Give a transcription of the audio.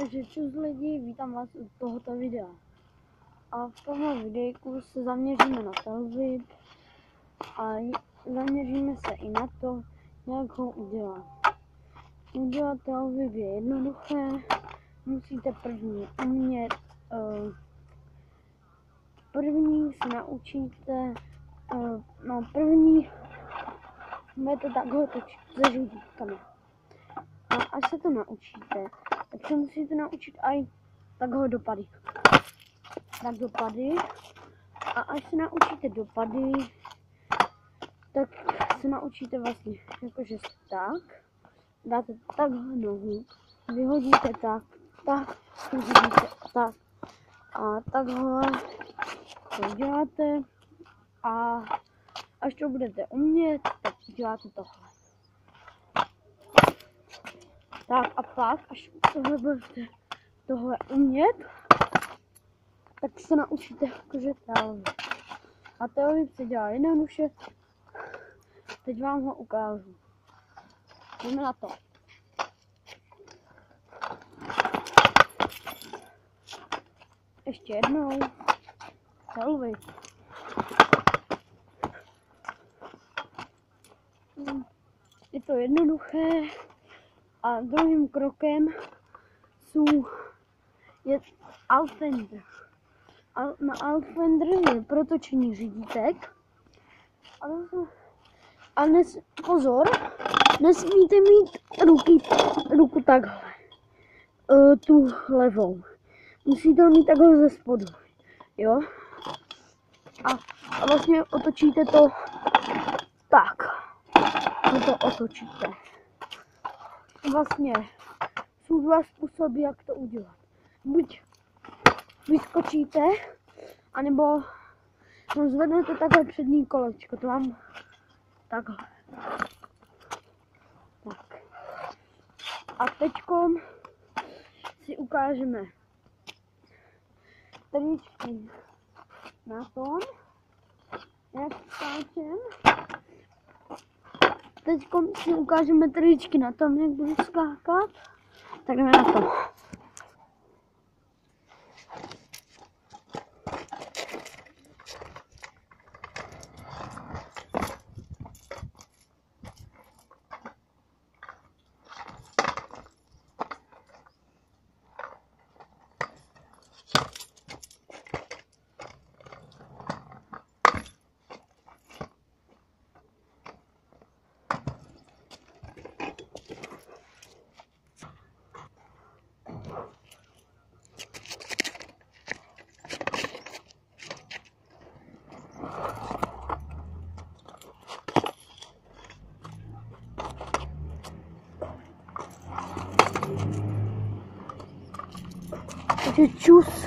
Takže čus lidi, vítám vás u tohoto videa. A v tomhle videjku se zaměříme na televip a zaměříme se i na to, jak ho udělat. Udělat televip je jednoduché, musíte první umět, první se naučíte, první budete takhle točit se žlutítkami. A až se to naučíte, tak se musíte naučit i takhle dopady. Tak dopady. A až se naučíte dopady, tak se naučíte vlastně, jakože tak, dáte takhle nohu, vyhodíte tak, vyhodíte tak a takhle to děláte a až to budete umět, tak děláte tohle. Tak a pak, až tohle budete umět, tak se naučíte jakože televip. A televip se dělá jednoduše. Teď vám ho ukážu. Jdeme na to. Ještě jednou. Televip. Je to jednoduché. A druhým krokem je Altfender. Na Altfender je protočení řídítek. A pozor, nesmíte mít ruku takhle, tu levou. Musíte mít takhle ze spodu, jo? A vlastně otočíte to tak. To otočíte. Vlastně jsou dva způsoby, jak to udělat. Buď vyskočíte, anebo zvednete takhle přední kolečko, to vám takhle. Tak. A teďkom si ukážeme tričky na tom, jak skáčem. Teďkom si ukážeme tričky na tom, jak budu skákat. Tak jdeme na to. Takže čus.